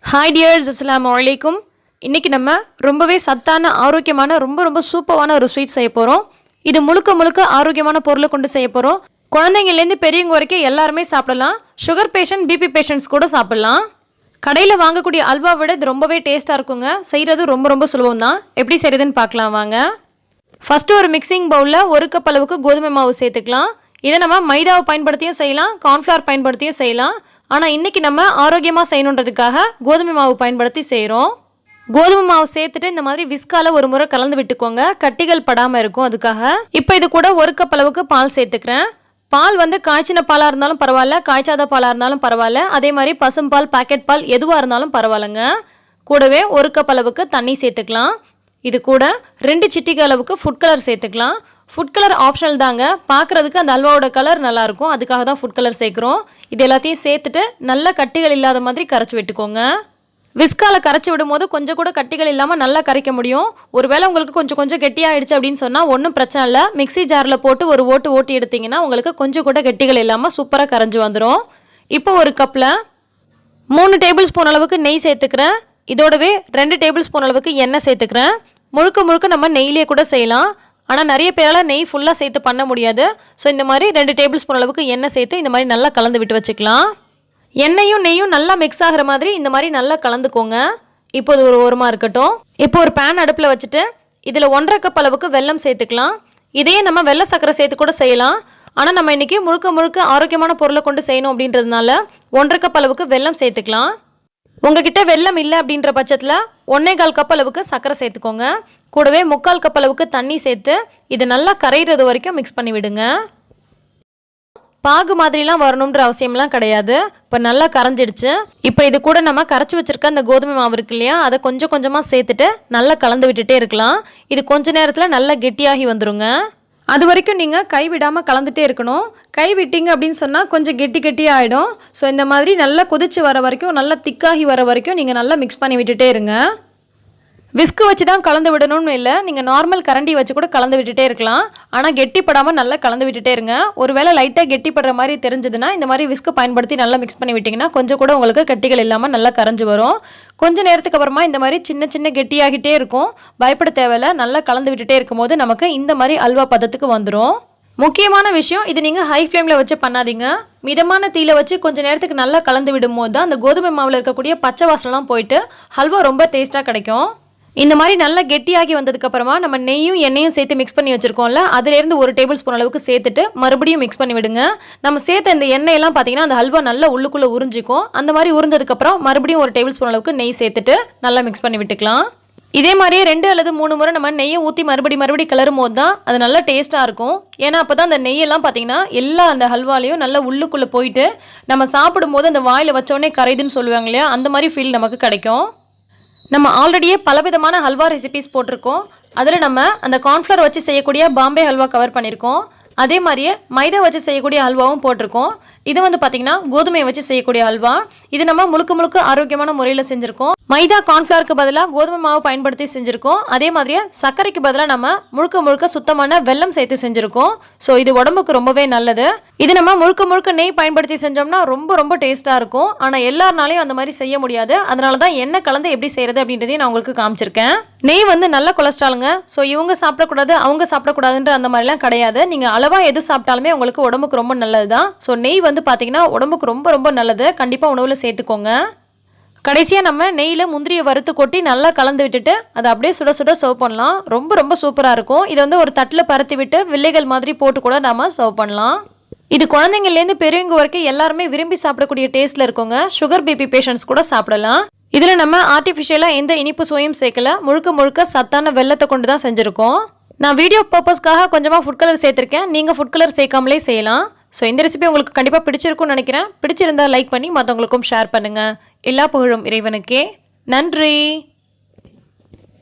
Hi tears, அஸ்ஸலாமு அலைக்கும். இன்றைக்கி நம்ம ரொம்பவே சத்தான ஆரோக்கியமான ரொம்ப சூப்பரான ஒரு ஸ்வீட் செய்ய போகிறோம். இது முழுக்க ஆரோக்கியமான பொருளை கொண்டு செய்ய போகிறோம். குழந்தைங்கள்லேருந்து பெரியவங்க வரைக்கும் எல்லாருமே சாப்பிடலாம். சுகர் பேஷண்ட், பிபி பேஷண்ட்ஸ் கூட சாப்பிடலாம். கடையில் வாங்கக்கூடிய அல்வா விட இது ரொம்பவே டேஸ்ட்டாக இருக்குங்க. செய்கிறது ரொம்ப சுலபம் தான். எப்படி செய்கிறதுன்னு பார்க்கலாம் வாங்க. ஃபஸ்ட்டு ஒரு மிக்சிங் பவுலில் 1 கப் அளவுக்கு கோதுமை மாவு சேர்த்துக்கலாம். இதை நம்ம மைதாவை பயன்படுத்தியும் செய்யலாம், கார்ன்ஃப்ளவர் பயன்படுத்தியும் செய்யலாம். ஆனால் இன்றைக்கி நம்ம ஆரோக்கியமாக செய்யணுன்றதுக்காக கோதுமை மாவு பயன்படுத்தி செய்கிறோம். கோதுமை மாவு சேர்த்துட்டு இந்த மாதிரி விஸ்கால ஒரு முறை கலந்து விட்டுக்கோங்க, கட்டிகள் படாமல் இருக்கும். அதுக்காக இப்போ இது கூட 1 கப் அளவுக்கு பால் சேர்த்துக்கிறேன். பால் காய்ச்சின பாலாக இருந்தாலும் பரவாயில்ல, காய்ச்சாத பாலாக இருந்தாலும் பரவாயில்ல. அதே மாதிரி பசும்பால், பாக்கெட் பால் எதுவாக இருந்தாலும் பரவாயில்லைங்க. கூடவே 1 கப் அளவுக்கு தண்ணி சேர்த்துக்கலாம். இது கூட 2 சிட்டிகை அளவுக்கு ஃபுட் கலர் சேர்த்துக்கலாம். ஃபுட் கலர் ஆப்ஷனல் தாங்க, பார்க்குறதுக்கு அந்த அல்வாவோட கலர் நல்லாயிருக்கும். அதுக்காக தான் ஃபுட் கலர் சேர்க்குறோம். இது எல்லாத்தையும் சேர்த்துட்டு நல்ல கட்டிகள் இல்லாத மாதிரி கரைச்சி விட்டுக்கோங்க. விஸ்கால கரைச்சி விடும்போது கொஞ்சம் கூட கட்டிகள் இல்லாமல் நல்லா கரைக்க முடியும். ஒருவேளை உங்களுக்கு கொஞ்சம் கெட்டியாகிடுச்சு அப்படின்னு சொன்னால் ஒன்றும் பிரச்சனை இல்லை. மிக்சி ஜாரில் போட்டு ஒரு ஓட்டி எடுத்திங்கன்னா உங்களுக்கு கொஞ்சம் கூட கெட்டிகள் இல்லாமல் சூப்பராக கரைஞ்சி வந்துடும். இப்போ ஒரு கப்பில் 3 டேபிள் ஸ்பூன் அளவுக்கு நெய் சேர்த்துக்கிறேன். இதோடவே 2 டேபிள் ஸ்பூன் அளவுக்கு எண்ணெய் சேர்த்துக்கிறேன். முழுக்க நம்ம நெய்லேயே கூட செய்யலாம். ஆனால் நிறைய பேரால் நெய் ஃபுல்லாக சேர்த்து பண்ண முடியாது. ஸோ இந்த மாதிரி 2 டேபிள் ஸ்பூன் அளவுக்கு எண்ணெய் சேர்த்து இந்த மாதிரி நல்லா கலந்து விட்டு வச்சுக்கலாம். எண்ணெயும் நெய்யும் நல்லா மிக்ஸ் ஆகிற மாதிரி இந்த மாதிரி நல்லா கலந்துக்கோங்க. இப்போ இது ஒரு ஓரமாக இருக்கட்டும். இப்போ ஒரு பேன் அடுப்பில் வச்சுட்டு இதில் 1.5 கப் அளவுக்கு வெல்லம் சேர்த்துக்கலாம். இதையே நம்ம வெள்ளை சர்க்கரை சேர்த்து கூட செய்யலாம். ஆனால் நம்ம இன்றைக்கி முழுக்க ஆரோக்கியமான பொருளை கொண்டு செய்யணும் அப்படின்றதுனால 1.5 கப் அளவுக்கு வெல்லம் சேர்த்துக்கலாம். உங்ககிட்ட வெல்லம் இல்லை அப்படின்ற பட்சத்தில் 1.25 கப் அளவுக்கு சர்க்கரை சேர்த்துக்கோங்க. கூடவே 3/4 கப் அளவுக்கு தண்ணி சேர்த்து இது நல்லா கரையிறது வரைக்கும் மிக்ஸ் பண்ணி விடுங்க. பாகு மாதிரிலாம் வரணுன்ற அவசியம்லாம் கிடையாது. இப்போ நல்லா கரைஞ்சிடுச்சு. இப்போ இது கூட நம்ம கரைச்சி வச்சுருக்க அந்த கோதுமை மாவு இருக்கு இல்லையா, அதை கொஞ்சமாக சேர்த்துட்டு நல்லா கலந்து விட்டுட்டே இருக்கலாம். இது கொஞ்ச நேரத்தில் நல்லா கெட்டியாகி வந்துருங்க. அது வரைக்கும் நீங்கள் கைவிடாமல் கலந்துகிட்டே இருக்கணும். கை விட்டீங்க அப்படின்னு சொன்னால் கொஞ்சம் கெட்டியாக ஆகிடும். ஸோ இந்த மாதிரி நல்லா கொதிச்சு வர வரைக்கும், நல்லா திக்காகி வர வரைக்கும் நீங்கள் நல்லா மிக்ஸ் பண்ணி விட்டுட்டே இருங்க. விஸ்கு வச்சு தான் கலந்து விடணும்னு இல்லை, நீங்கள் நார்மல் கரண்டி வச்சு கூட கலந்து விட்டுட்டே இருக்கலாம். ஆனால் கெட்டிப்படாமல் நல்லா கலந்து விட்டுட்டே இருங்க. ஒருவேளை லைட்டாக கெட்டிப்படுற மாதிரி தெரிஞ்சதுன்னா இந்த மாதிரி விஸ்கு பயன்படுத்தி நல்லா மிக்ஸ் பண்ணி விட்டிங்கன்னா கொஞ்சம் கூட உங்களுக்கு கட்டிகள் இல்லாமல் நல்லா கரைஞ்சி வரும். கொஞ்சம் நேரத்துக்கு அப்புறமா இந்த மாதிரி சின்ன கெட்டியாகிட்டே இருக்கும். பயப்பட தேவையில்லை. நல்லா கலந்து விட்டுட்டே இருக்கும்போது நமக்கு இந்த மாதிரி அல்வா பதத்துக்கு வந்துடும். முக்கியமான விஷயம், இது நீங்கள் ஹை ஃப்ளேமில் வச்சு பண்ணாதீங்க. மிதமான தீயில வச்சு கொஞ்சம் நேரத்துக்கு நல்லா கலந்து விடும்போது தான் அந்த கோதுமை மாவில் இருக்கக்கூடிய பச்சை வாசனைலாம் போயிட்டு ஹல்வா ரொம்ப டேஸ்ட்டாக கிடைக்கும். இந்த மாதிரி நல்லா கெட்டியாகி வந்ததுக்கப்புறமா நம்ம நெய்யும் எண்ணெயும் சேர்த்து மிக்ஸ் பண்ணி வச்சுருக்கோம்ல, அதிலேருந்து 1 டேபிள் ஸ்பூன் அளவுக்கு சேர்த்துட்டு மறுபடியும் மிக்ஸ் பண்ணி விடுங்க. நம்ம சேர்த்த இந்த எண்ணெயெல்லாம் பார்த்தீங்கன்னா அந்த ஹல்வா நல்லா உள்ளுக்குள்ளே உறிஞ்சிக்கும். அந்த மாதிரி உறிஞ்சதுக்கப்புறம் மறுபடியும் 1 டேபிள் ஸ்பூன் அளவுக்கு நெய் சேர்த்துட்டு நல்லா மிக்ஸ் பண்ணி விட்டுக்கலாம். இதே மாதிரியே 2 அல்லது 3 முறை நம்ம நெய்யை ஊற்றி மறுபடி கிளறும் போது தான் அது நல்லா டேஸ்ட்டாக இருக்கும். ஏன்னா அப்போ தான் அந்த நெய்யெல்லாம் பார்த்தீங்கன்னா எல்லா அந்த ஹல்வாலையும் நல்லா உள்ளுக்குள்ளே போயிட்டு நம்ம சாப்பிடும்போது அந்த வாயில் வச்சோடனே கரையுதுன்னு சொல்லுவாங்க இல்லையா, அந்த மாதிரி ஃபீல் நமக்கு கிடைக்கும். நம்ம ஆல்ரெடியே பலவிதமான ஹல்வா ரெசிபிஸ் போட்டிருக்கோம். அதில் நம்ம அந்த கார்ன்ஃப்ளவர் வச்சு செய்யக்கூடிய பாம்பே ஹல்வா கவர் பண்ணியிருக்கோம். அதே மாதிரியே மைதா வச்சு செய்யக்கூடிய ஹல்வாவும் போட்டிருக்கோம். இது பார்த்திங்கன்னா கோதுமையை வச்சு செய்யக்கூடிய ஹல்வா. இது நம்ம முழுக்க ஆரோக்கியமான முறையில் செஞ்சுருக்கோம். மைதா கார்ன்ஃப்ளவருக்கு பதிலாக கோதுமை மாவு பயன்படுத்தி செஞ்சுருக்கோம். அதே மாதிரியே சர்க்கரைக்கு பதிலாக நம்ம முழுக்க சுத்தமான வெல்லம் சேர்த்து செஞ்சுருக்கோம். ஸோ இது உடம்புக்கு ரொம்பவே நல்லது. இது நம்ம முழுக்க நெய் பயன்படுத்தி செஞ்சோம்னா ரொம்ப டேஸ்ட்டாக இருக்கும். ஆனால் எல்லாருனாலையும் அந்த மாதிரி செய்ய முடியாது. அதனால தான் எண்ணெய் கலந்து எப்படி செய்கிறது அப்படின்றதையும் நான் உங்களுக்கு காமிச்சிருக்கேன். நெய் நல்ல கொலஸ்ட்ராலுங்க. ஸோ இவங்க சாப்பிடக்கூடாது, அவங்க சாப்பிடக்கூடாதுன்ற அந்த மாதிரிலாம் கிடையாது. நீங்கள் அளவாக எது சாப்பிட்டாலுமே உங்களுக்கு உடம்புக்கு ரொம்ப நல்லது தான். ஸோ நெய் பார்த்தீங்கன்னா உடம்புக்கு ரொம்ப நல்லது. கண்டிப்பாக உணவில் சேர்த்துக்கோங்க. கடைசியாக நம்ம நெய்யில் முந்திரியை வறுத்து கொட்டி நல்லா கலந்து விட்டுட்டு அதை அப்படியே சுட சர்வ் பண்ணலாம். ரொம்ப சூப்பராக இருக்கும். இது ஒரு தட்டில் பரத்தி விட்டு வில்லைகள் மாதிரி போட்டு கூட நம்ம சர்வ் பண்ணலாம். இது குழந்தைங்கள்லேருந்து பெரியவங்க வரைக்கும் எல்லாருமே விரும்பி சாப்பிடக்கூடிய டேஸ்ட்டில் இருக்குங்க. சுகர் பிபி பேஷண்ட்ஸ் கூட சாப்பிடலாம். இதில் நம்ம ஆர்டிஃபிஷியலாக எந்த இனிப்பு சுவையும் சேர்க்கல. முழுக்க சத்தான வெல்லத்தை கொண்டு தான் செஞ்சுருக்கோம். நான் வீடியோ பர்பஸ்க்காக கொஞ்சமாக ஃபுட் கலர் சேர்த்துருக்கேன். நீங்கள் ஃபுட் கலர் சேர்க்காமலே செய்யலாம். ஸோ இந்த ரெசிபி உங்களுக்கு கண்டிப்பாக பிடிச்சிருக்கும்னு நினைக்கிறேன். பிடிச்சிருந்தால் லைக் பண்ணி மற்றவங்களுக்கும் ஷேர் பண்ணுங்கள். எல்லா புகழும் இறைவனுக்கே. நன்றி.